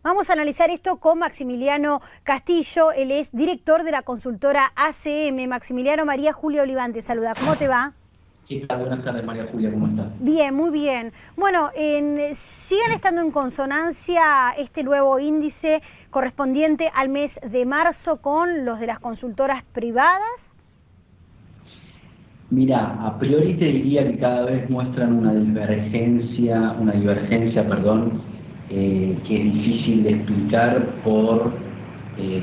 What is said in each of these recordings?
Vamos a analizar esto con Maximiliano Castillo, él es director de la consultora ACM. Maximiliano, María Julia Oliván te saluda. ¿Cómo te va? ¿Qué tal? Buenas tardes, María Julia, ¿cómo estás? Bien, muy bien. Bueno, ¿siguen estando en consonancia este nuevo índice correspondiente al mes de marzo con los de las consultoras privadas? Mira, a priori te diría que cada vez muestran una divergencia, que es difícil de explicar por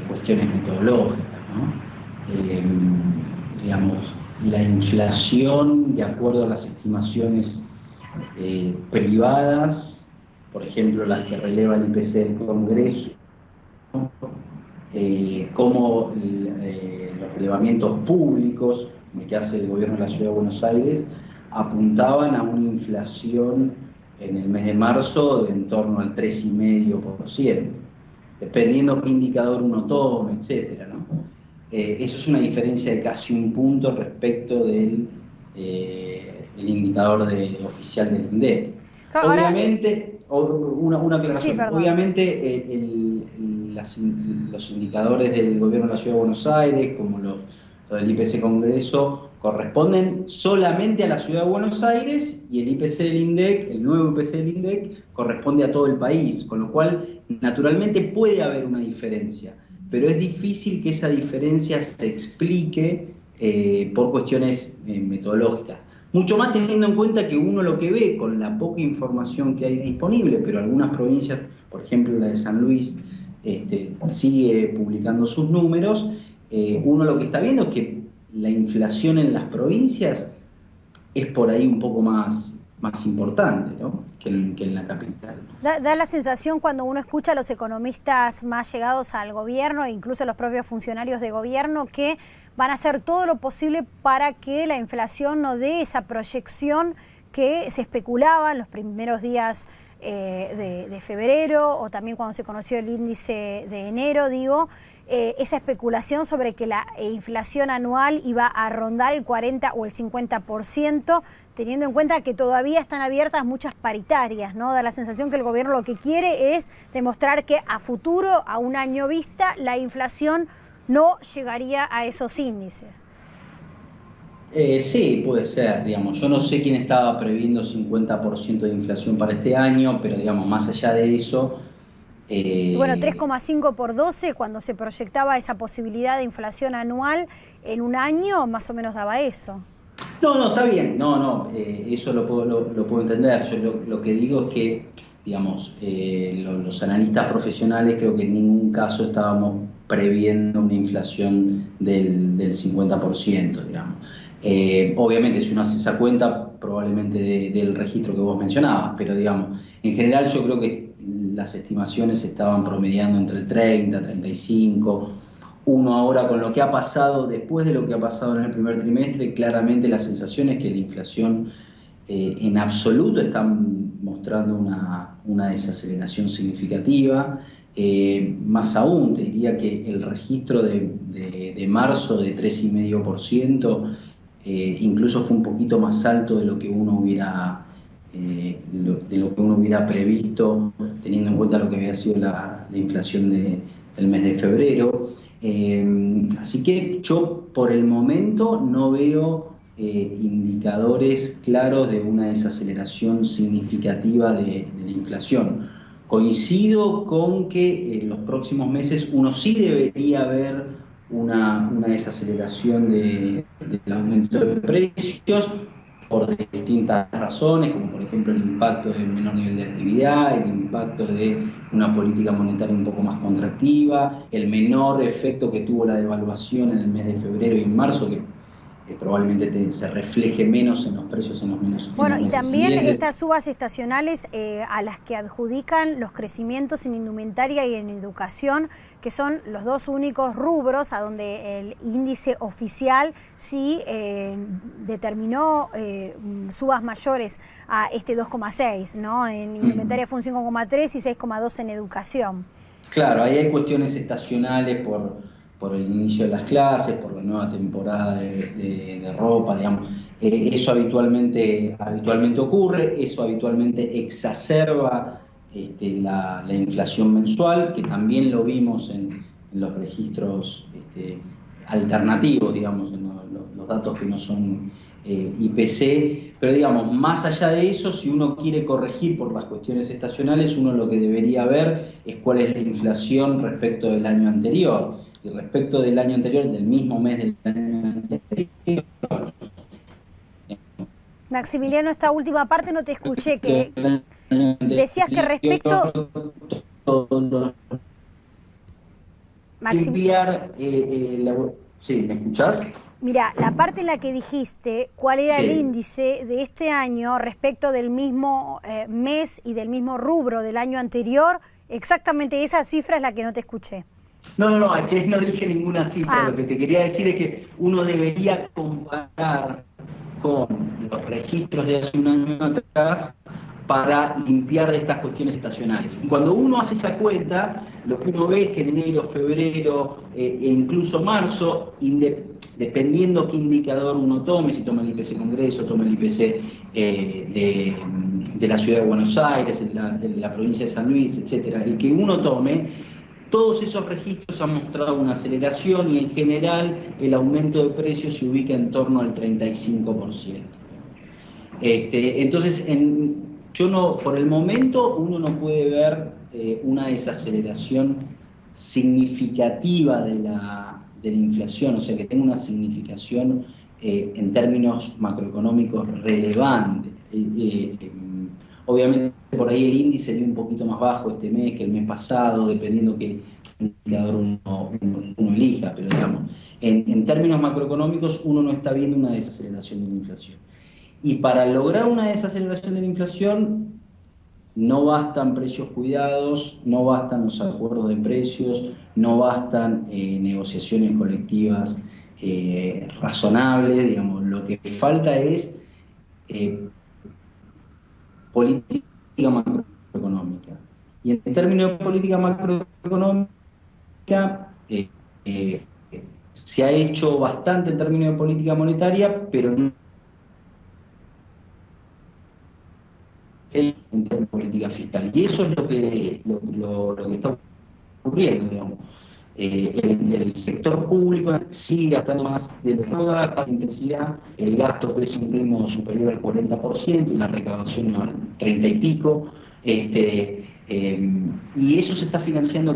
cuestiones metodológicas, ¿no? Digamos, la inflación, de acuerdo a las estimaciones privadas, por ejemplo, las que releva el IPC del Congreso, como los relevamientos públicos que hace el gobierno de la Ciudad de Buenos Aires, apuntaban a una inflación en el mes de marzo de en torno al 3,5%, dependiendo qué indicador uno tome, etcétera, ¿no? Eso es una diferencia de casi un punto respecto del el indicador oficial del INDEC. Ahora, Obviamente, una aclaración, sí, perdón. obviamente los indicadores del gobierno de la Ciudad de Buenos Aires, como los del IPC Congreso, corresponden solamente a la Ciudad de Buenos Aires, y el IPC del INDEC, el nuevo IPC del INDEC, corresponde a todo el país, con lo cual naturalmente puede haber una diferencia, pero es difícil que esa diferencia se explique por cuestiones metodológicas. Mucho más teniendo en cuenta que uno lo que ve con la poca información que hay disponible, pero algunas provincias, por ejemplo la de San Luis, sigue publicando sus números. Uno lo que está viendo es que la inflación en las provincias es por ahí un poco más importante, ¿no? que en la capital. Da la sensación cuando uno escucha a los economistas más llegados al gobierno e incluso a los propios funcionarios de gobierno que van a hacer todo lo posible para que la inflación no dé esa proyección que se especulaba en los primeros días de febrero, o también cuando se conoció el índice de enero, digo, esa especulación sobre que la inflación anual iba a rondar el 40 o el 50%, teniendo en cuenta que todavía están abiertas muchas paritarias, ¿no? Da la sensación que el gobierno lo que quiere es demostrar que a futuro, a un año vista, la inflación no llegaría a esos índices. Sí, puede ser, digamos. Yo no sé quién estaba previendo 50% de inflación para este año, pero digamos, más allá de eso... Y bueno, 3,5 por 12, cuando se proyectaba esa posibilidad de inflación anual en un año, más o menos daba eso. No, está bien, eso lo puedo entender. Yo lo que digo es que, digamos, los analistas profesionales creo que en ningún caso estábamos previendo una inflación del 50%, digamos. Obviamente, si uno hace esa cuenta, probablemente del registro que vos mencionabas, pero digamos, en general yo creo que las estimaciones estaban promediando entre el 30, 35. Uno ahora, con lo que ha pasado, después de lo que ha pasado en el primer trimestre, claramente la sensación es que la inflación en absoluto está mostrando una desaceleración significativa. Más aún, te diría que el registro de marzo de 3,5% incluso fue un poquito más alto de lo que uno hubiera previsto, teniendo en cuenta lo que había sido la inflación del mes de febrero. Así que yo por el momento no veo indicadores claros de una desaceleración significativa de la inflación. Coincido con que en los próximos meses uno sí debería ver una desaceleración del aumento de precios por distintas razones, como por ejemplo el impacto de un menor nivel de actividad, el impacto de una política monetaria un poco más contractiva, el menor efecto que tuvo la devaluación en el mes de febrero y en marzo, que probablemente se refleje menos en los precios en los Bueno, y meses también siguientes. estas subas estacionales a las que adjudican los crecimientos en indumentaria y en educación, que son los dos únicos rubros a donde el índice oficial sí determinó subas mayores a este 2,6, ¿no? En indumentaria fue un 5,3 y 6,2 en educación. Claro, ahí hay cuestiones estacionales por el inicio de las clases, por la nueva temporada de ropa, digamos. Eso habitualmente ocurre, eso habitualmente exacerba la inflación mensual, que también lo vimos en los registros alternativos, digamos, en los datos que no son IPC, pero digamos, más allá de eso, si uno quiere corregir por las cuestiones estacionales, uno lo que debería ver es cuál es la inflación respecto del año anterior. Y respecto del año anterior, del mismo mes del año anterior. Maximiliano, esta última parte no te escuché, que decías que respecto... Sí, ¿me escuchás? Mira, la parte en la que dijiste cuál era el Sí. índice de este año respecto del mismo mes y del mismo rubro del año anterior, exactamente esa cifra es la que no te escuché. No, es que no dije ninguna cifra. Lo que te quería decir es que uno debería comparar con los registros de hace un año atrás para limpiar de estas cuestiones estacionales. Y cuando uno hace esa cuenta, lo que uno ve es que en enero, febrero e incluso marzo, dependiendo qué indicador uno tome, si toma el IPC Congreso, toma el IPC de la Ciudad de Buenos Aires, de la provincia de San Luis, etcétera, el que uno tome, todos esos registros han mostrado una aceleración y en general el aumento de precios se ubica en torno al 35%. Entonces, yo no, por el momento uno no puede ver una desaceleración significativa de la inflación, o sea que tenga una significación en términos macroeconómicos relevante. Obviamente por ahí el índice dio un poquito más bajo este mes que el mes pasado, dependiendo qué indicador uno elija, pero digamos, en términos macroeconómicos uno no está viendo una desaceleración de la inflación. Y para lograr una desaceleración de la inflación no bastan precios cuidados, no bastan los acuerdos de precios, no bastan negociaciones colectivas razonables, digamos, lo que falta es política macroeconómica. Y en términos de política macroeconómica, se ha hecho bastante en términos de política monetaria, pero no en términos de política fiscal. Y eso es lo que está ocurriendo, digamos. El sector público sigue gastando más de toda intensidad, el gasto crece un ritmo superior al 40%, la recaudación al 30 y pico, y eso se está financiando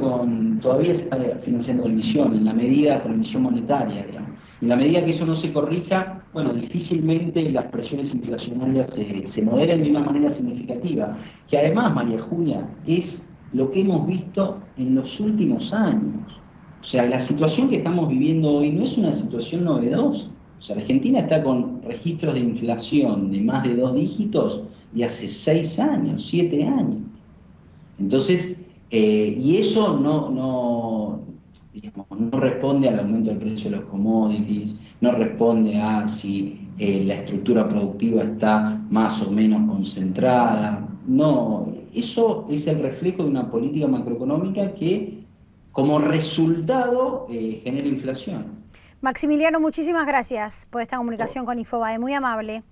todavía se está financiando con emisión, con emisión monetaria, digamos. En la medida que eso no se corrija, bueno, difícilmente las presiones inflacionarias se moderen de una manera significativa, que además, María Julia, es lo que hemos visto en los últimos años. O sea, la situación que estamos viviendo hoy no es una situación novedosa. O sea, Argentina está con registros de inflación de más de 2 dígitos de hace 6 años, 7 años. Entonces, y eso no responde al aumento del precio de los commodities, no responde a si la estructura productiva está más o menos concentrada. No, eso es el reflejo de una política macroeconómica que como resultado genera inflación. Maximiliano, muchísimas gracias por esta comunicación con Infobae, muy amable.